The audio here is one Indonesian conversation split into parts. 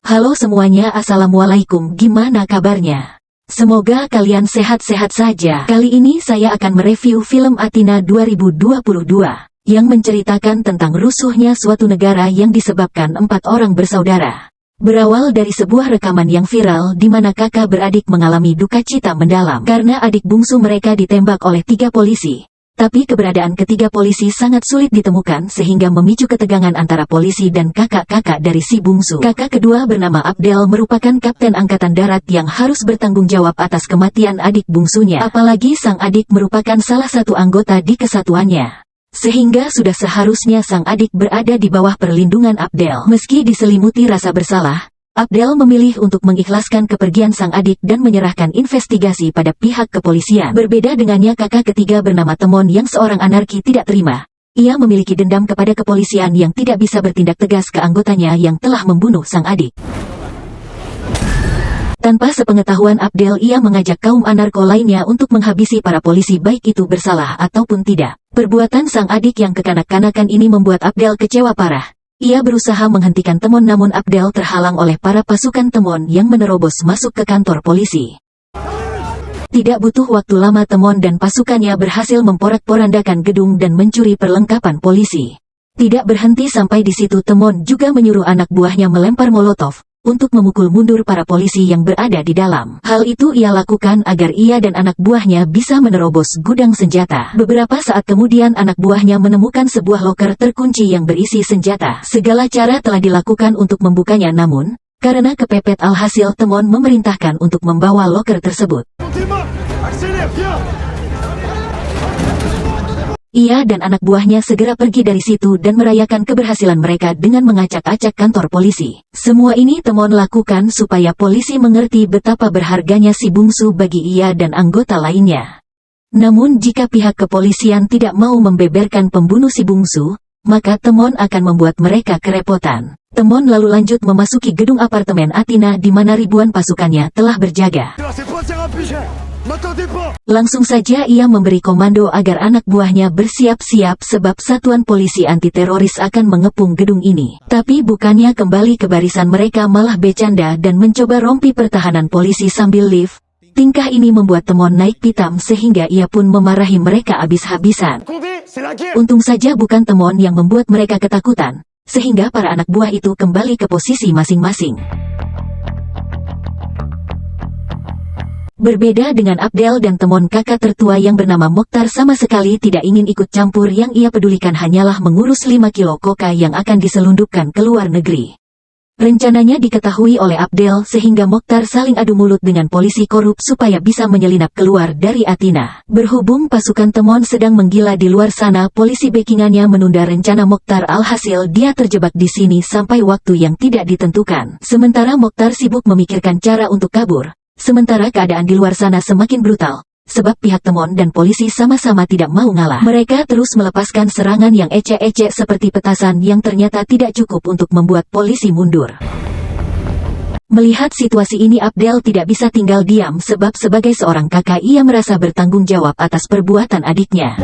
Halo semuanya, assalamualaikum, gimana kabarnya? Semoga kalian sehat-sehat saja. Kali ini saya akan mereview film Athena 2022, yang menceritakan tentang rusuhnya suatu negara yang disebabkan 4 orang bersaudara. Berawal dari sebuah rekaman yang viral di mana kakak beradik mengalami duka cita mendalam karena adik bungsu mereka ditembak oleh 3 polisi. Tapi keberadaan ketiga polisi sangat sulit ditemukan sehingga memicu ketegangan antara polisi dan kakak-kakak dari si bungsu. Kakak kedua bernama Abdel merupakan kapten angkatan darat yang harus bertanggung jawab atas kematian adik bungsunya. Apalagi sang adik merupakan salah satu anggota di kesatuannya. Sehingga sudah seharusnya sang adik berada di bawah perlindungan Abdel. Meski diselimuti rasa bersalah, Abdel memilih untuk mengikhlaskan kepergian sang adik dan menyerahkan investigasi pada pihak kepolisian. Berbeda dengannya kakak ketiga bernama Temon yang seorang anarki tidak terima. Ia memiliki dendam kepada kepolisian yang tidak bisa bertindak tegas ke anggotanya yang telah membunuh sang adik. Tanpa sepengetahuan Abdel, ia mengajak kaum anarko lainnya untuk menghabisi para polisi baik itu bersalah ataupun tidak. Perbuatan sang adik yang kekanak-kanakan ini membuat Abdel kecewa parah. Ia berusaha menghentikan Temon namun Abdel terhalang oleh para pasukan Temon yang menerobos masuk ke kantor polisi. Tidak butuh waktu lama Temon dan pasukannya berhasil memporak-porandakan gedung dan mencuri perlengkapan polisi. Tidak berhenti sampai di situ, Temon juga menyuruh anak buahnya melempar molotov untuk memukul mundur para polisi yang berada di dalam. Hal itu ia lakukan agar ia dan anak buahnya bisa menerobos gudang senjata. Beberapa saat kemudian anak buahnya menemukan sebuah loker terkunci yang berisi senjata. Segala cara telah dilakukan untuk membukanya namun, karena kepepet alhasil Temon memerintahkan untuk membawa loker tersebut. Ia dan anak buahnya segera pergi dari situ dan merayakan keberhasilan mereka dengan mengacak-acak kantor polisi. Semua ini Temon lakukan supaya polisi mengerti betapa berharganya si bungsu bagi ia dan anggota lainnya. Namun jika pihak kepolisian tidak mau membeberkan pembunuh si bungsu, maka Temon akan membuat mereka kerepotan. Temon lalu lanjut memasuki gedung apartemen Athena di mana ribuan pasukannya telah berjaga. Langsung saja ia memberi komando agar anak buahnya bersiap-siap sebab satuan polisi anti-teroris akan mengepung gedung ini. Tapi bukannya kembali ke barisan, mereka malah bercanda dan mencoba rompi pertahanan polisi sambil lift. Tingkah ini membuat Temon naik pitam sehingga ia pun memarahi mereka habis-habisan. Untung saja bukan Temon yang membuat mereka ketakutan, sehingga para anak buah itu kembali ke posisi masing-masing. Berbeda dengan Abdel dan Temon, kakak tertua yang bernama Mokhtar sama sekali tidak ingin ikut campur. Yang ia pedulikan hanyalah mengurus 5 kilo koka yang akan diselundupkan ke luar negeri. Rencananya diketahui oleh Abdel sehingga Mokhtar saling adu mulut dengan polisi korup supaya bisa menyelinap keluar dari Athena. Berhubung pasukan Temon sedang menggila di luar sana, polisi backingannya menunda rencana Mokhtar, alhasil dia terjebak di sini sampai waktu yang tidak ditentukan. Sementara Mokhtar sibuk memikirkan cara untuk kabur. Sementara keadaan di luar sana semakin brutal, sebab pihak Temon dan polisi sama-sama tidak mau ngalah. Mereka terus melepaskan serangan yang ecek-ecek seperti petasan yang ternyata tidak cukup untuk membuat polisi mundur. Melihat situasi ini, Abdel tidak bisa tinggal diam sebab sebagai seorang kakak ia merasa bertanggung jawab atas perbuatan adiknya.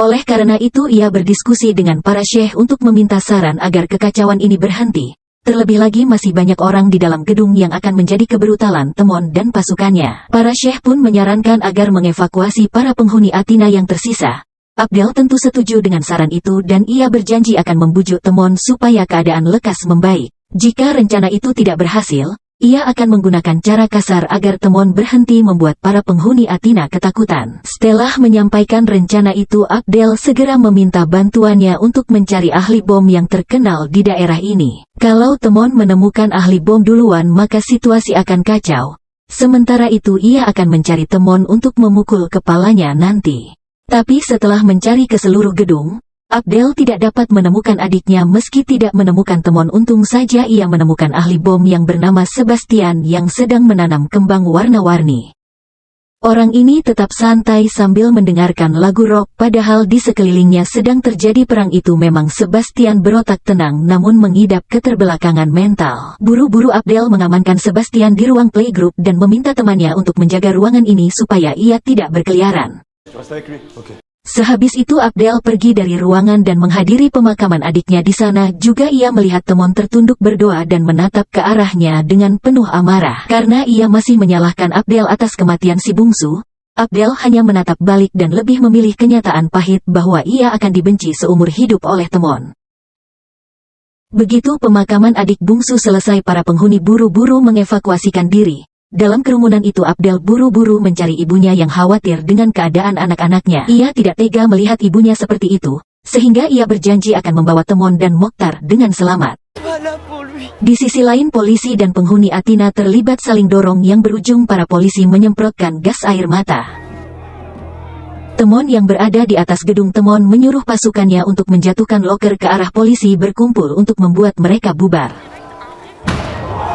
Oleh karena itu ia berdiskusi dengan para syekh untuk meminta saran agar kekacauan ini berhenti. Terlebih lagi masih banyak orang di dalam gedung yang akan menjadi kebrutalan Temon dan pasukannya. Para syekh pun menyarankan agar mengevakuasi para penghuni Athena yang tersisa. Abdel tentu setuju dengan saran itu dan ia berjanji akan membujuk Temon supaya keadaan lekas membaik. Jika rencana itu tidak berhasil, ia akan menggunakan cara kasar agar Temon berhenti membuat para penghuni Athena ketakutan. Setelah menyampaikan rencana itu, Abdel segera meminta bantuannya untuk mencari ahli bom yang terkenal di daerah ini. Kalau Temon menemukan ahli bom duluan maka situasi akan kacau. Sementara itu ia akan mencari Temon untuk memukul kepalanya nanti. Tapi setelah mencari ke seluruh gedung, Abdel tidak dapat menemukan adiknya. Meski tidak menemukan Temon, untung saja ia menemukan ahli bom yang bernama Sebastian yang sedang menanam kembang warna-warni. Orang ini tetap santai sambil mendengarkan lagu rock padahal di sekelilingnya sedang terjadi perang. Itu memang Sebastian berotak tenang namun mengidap keterbelakangan mental. Buru-buru Abdel mengamankan Sebastian di ruang playgroup dan meminta temannya untuk menjaga ruangan ini supaya ia tidak berkeliaran. Sehabis itu Abdel pergi dari ruangan dan menghadiri pemakaman adiknya di sana. Juga ia melihat Temon tertunduk berdoa dan menatap ke arahnya dengan penuh amarah. Karena ia masih menyalahkan Abdel atas kematian si bungsu, Abdel hanya menatap balik dan lebih memilih kenyataan pahit bahwa ia akan dibenci seumur hidup oleh Temon. Begitu pemakaman adik bungsu selesai, para penghuni buru-buru mengevakuasikan diri. Dalam kerumunan itu Abdel buru-buru mencari ibunya yang khawatir dengan keadaan anak-anaknya. Ia tidak tega melihat ibunya seperti itu, sehingga ia berjanji akan membawa Temon dan Mokhtar dengan selamat. Di sisi lain polisi dan penghuni Athena terlibat saling dorong yang berujung para polisi menyemprotkan gas air mata. Temon yang berada di atas gedung Temon menyuruh pasukannya untuk menjatuhkan loker ke arah polisi berkumpul untuk membuat mereka bubar.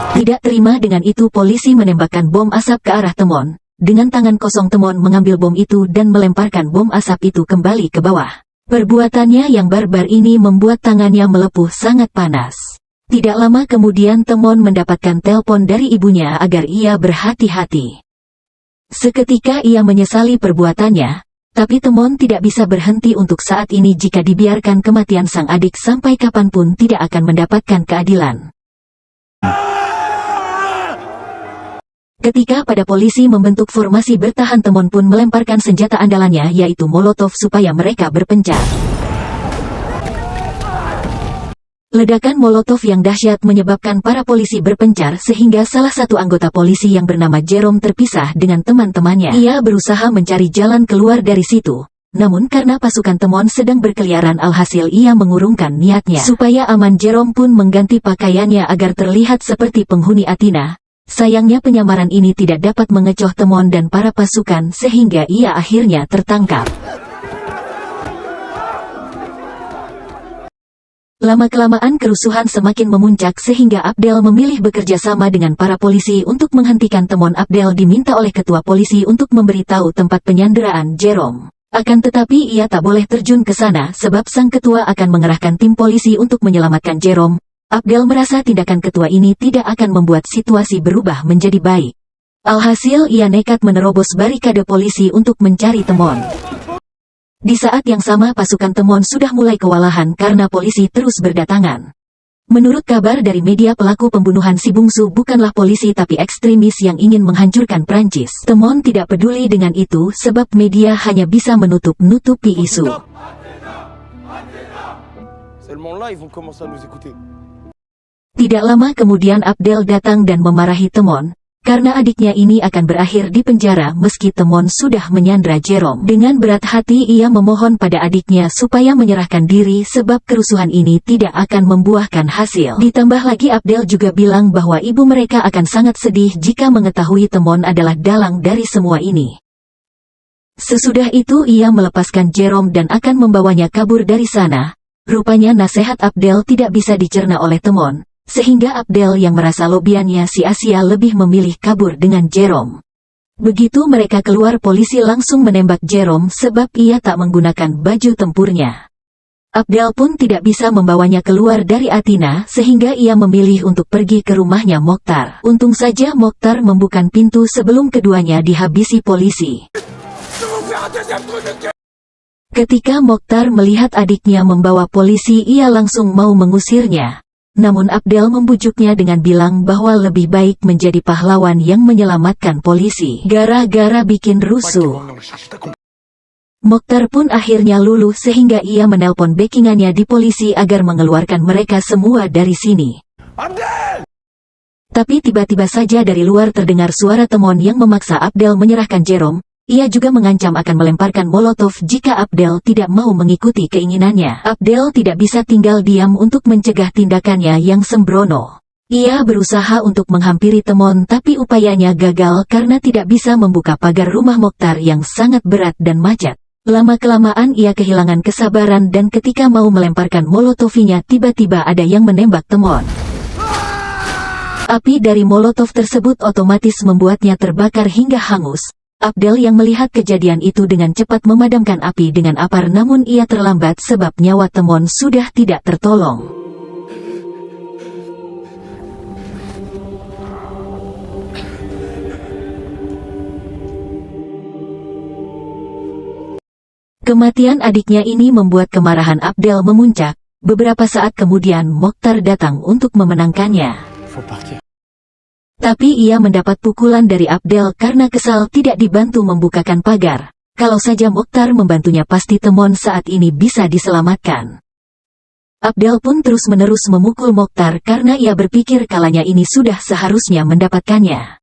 Tidak terima dengan itu polisi menembakkan bom asap ke arah Temon. Dengan tangan kosong Temon mengambil bom itu dan melemparkan bom asap itu kembali ke bawah. Perbuatannya yang barbar ini membuat tangannya melepuh sangat panas. Tidak lama kemudian Temon mendapatkan telepon dari ibunya agar ia berhati-hati. Seketika ia menyesali perbuatannya, tapi Temon tidak bisa berhenti untuk saat ini. Jika dibiarkan, kematian sang adik sampai kapanpun tidak akan mendapatkan keadilan. Ketika pada polisi membentuk formasi bertahan, Temon pun melemparkan senjata andalannya yaitu Molotov supaya mereka berpencar. Ledakan Molotov yang dahsyat menyebabkan para polisi berpencar sehingga salah satu anggota polisi yang bernama Jerome terpisah dengan teman-temannya. Ia berusaha mencari jalan keluar dari situ. Namun karena pasukan Temon sedang berkeliaran, alhasil ia mengurungkan niatnya. Supaya aman, Jerome pun mengganti pakaiannya agar terlihat seperti penghuni Athena. Sayangnya penyamaran ini tidak dapat mengecoh Temon dan para pasukan sehingga ia akhirnya tertangkap. Lama-kelamaan kerusuhan semakin memuncak sehingga Abdel memilih bekerja sama dengan para polisi untuk menghentikan Temon. Abdel diminta oleh ketua polisi untuk memberitahu tempat penyanderaan Jerome. Akan tetapi ia tak boleh terjun ke sana sebab sang ketua akan mengerahkan tim polisi untuk menyelamatkan Jerome. Abdel merasa tindakan ketua ini tidak akan membuat situasi berubah menjadi baik. Alhasil ia nekat menerobos barikade polisi untuk mencari Temon. Di saat yang sama pasukan Temon sudah mulai kewalahan karena polisi terus berdatangan. Menurut kabar dari media, pelaku pembunuhan si bungsu bukanlah polisi tapi ekstremis yang ingin menghancurkan Prancis. Temon tidak peduli dengan itu sebab media hanya bisa menutup-nutupi isu. Tidak lama kemudian Abdel datang dan memarahi Temon, karena adiknya ini akan berakhir di penjara meski Temon sudah menyandra Jerome. Dengan berat hati ia memohon pada adiknya supaya menyerahkan diri sebab kerusuhan ini tidak akan membuahkan hasil. Ditambah lagi Abdel juga bilang bahwa ibu mereka akan sangat sedih jika mengetahui Temon adalah dalang dari semua ini. Sesudah itu ia melepaskan Jerome dan akan membawanya kabur dari sana. Rupanya nasihat Abdel tidak bisa dicerna oleh Temon, sehingga Abdel yang merasa lobiannya sia-sia lebih memilih kabur dengan Jerome. Begitu mereka keluar, polisi langsung menembak Jerome sebab ia tak menggunakan baju tempurnya. Abdel pun tidak bisa membawanya keluar dari Athena sehingga ia memilih untuk pergi ke rumahnya Mokhtar. Untung saja Mokhtar membuka pintu sebelum keduanya dihabisi polisi. Ketika Mokhtar melihat adiknya membawa polisi, ia langsung mau mengusirnya. Namun Abdel membujuknya dengan bilang bahwa lebih baik menjadi pahlawan yang menyelamatkan polisi gara-gara bikin rusuh. Mokhtar pun akhirnya luluh sehingga ia menelpon backingannya di polisi agar mengeluarkan mereka semua dari sini. Abdel! Tapi tiba-tiba saja dari luar terdengar suara Temon yang memaksa Abdel menyerahkan Jerome. Ia juga mengancam akan melemparkan Molotov jika Abdel tidak mau mengikuti keinginannya. Abdel tidak bisa tinggal diam untuk mencegah tindakannya yang sembrono. Ia berusaha untuk menghampiri Temon tapi upayanya gagal karena tidak bisa membuka pagar rumah Mokhtar yang sangat berat dan macet. Lama-kelamaan ia kehilangan kesabaran dan ketika mau melemparkan Molotovinya tiba-tiba ada yang menembak Temon. Api dari Molotov tersebut otomatis membuatnya terbakar hingga hangus. Abdel yang melihat kejadian itu dengan cepat memadamkan api dengan apar, namun ia terlambat sebab nyawa Temon sudah tidak tertolong. Kematian adiknya ini membuat kemarahan Abdel memuncak. Beberapa saat kemudian Mokhtar datang untuk memenangkannya. Tapi ia mendapat pukulan dari Abdel karena kesal tidak dibantu membukakan pagar. Kalau saja Mokhtar membantunya pasti Temon saat ini bisa diselamatkan. Abdel pun terus-menerus memukul Mokhtar karena ia berpikir kalanya ini sudah seharusnya mendapatkannya.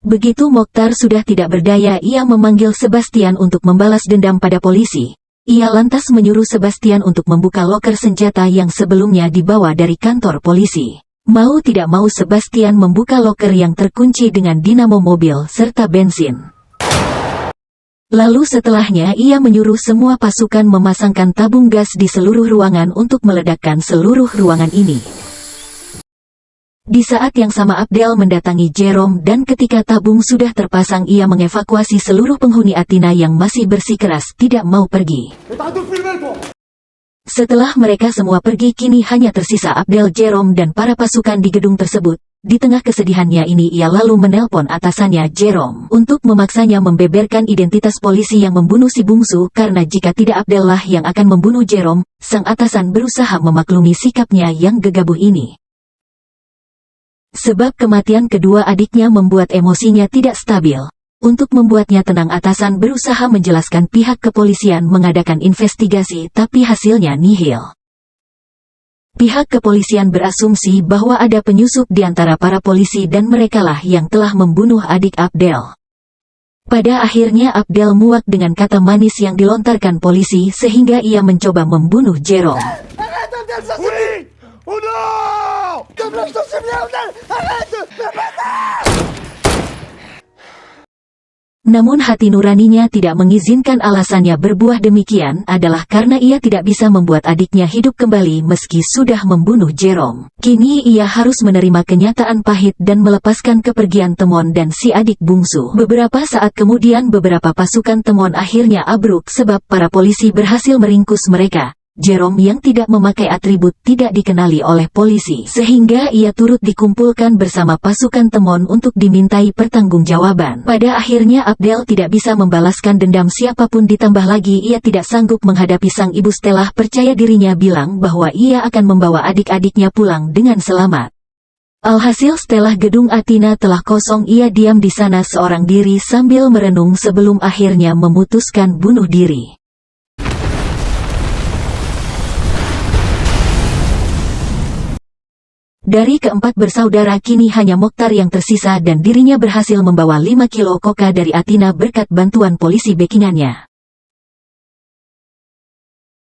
Begitu Mokhtar sudah tidak berdaya, ia memanggil Sebastian untuk membalas dendam pada polisi. Ia lantas menyuruh Sebastian untuk membuka loker senjata yang sebelumnya dibawa dari kantor polisi. Mau tidak mau Sebastian membuka loker yang terkunci dengan dinamo mobil serta bensin. Lalu setelahnya ia menyuruh semua pasukan memasangkan tabung gas di seluruh ruangan untuk meledakkan seluruh ruangan ini. Di saat yang sama Abdel mendatangi Jerome dan ketika tabung sudah terpasang ia mengevakuasi seluruh penghuni Athena yang masih bersikeras tidak mau pergi. Setelah mereka semua pergi kini hanya tersisa Abdel, Jerome dan para pasukan di gedung tersebut. Di tengah kesedihannya ini ia lalu menelpon atasannya Jerome untuk memaksanya membeberkan identitas polisi yang membunuh si bungsu karena jika tidak Abdel lah yang akan membunuh Jerome. Sang atasan berusaha memaklumi sikapnya yang gegabah ini. Sebab kematian kedua adiknya membuat emosinya tidak stabil. Untuk membuatnya tenang atasan berusaha menjelaskan pihak kepolisian mengadakan investigasi tapi hasilnya nihil. Pihak kepolisian berasumsi bahwa ada penyusup di antara para polisi dan merekalah yang telah membunuh adik Abdel. Pada akhirnya Abdel muak dengan kata manis yang dilontarkan polisi sehingga ia mencoba membunuh Jerome. Namun hati nuraninya tidak mengizinkan. Alasannya berbuah demikian adalah karena ia tidak bisa membuat adiknya hidup kembali meski sudah membunuh Jerome. Kini ia harus menerima kenyataan pahit dan melepaskan kepergian Temon dan si adik bungsu. Beberapa saat kemudian beberapa pasukan Temon akhirnya abruk sebab para polisi berhasil meringkus mereka. Jerome yang tidak memakai atribut tidak dikenali oleh polisi sehingga ia turut dikumpulkan bersama pasukan Temon untuk dimintai pertanggungjawaban. Pada akhirnya Abdel tidak bisa membalaskan dendam siapapun ditambah lagi ia tidak sanggup menghadapi sang ibu. Setelah percaya dirinya bilang bahwa ia akan membawa adik-adiknya pulang dengan selamat. Alhasil setelah gedung Athena telah kosong ia diam di sana seorang diri sambil merenung sebelum akhirnya memutuskan bunuh diri. Dari keempat bersaudara kini hanya Mokhtar yang tersisa dan dirinya berhasil membawa 5 kilo koka dari Athena berkat bantuan polisi backingannya.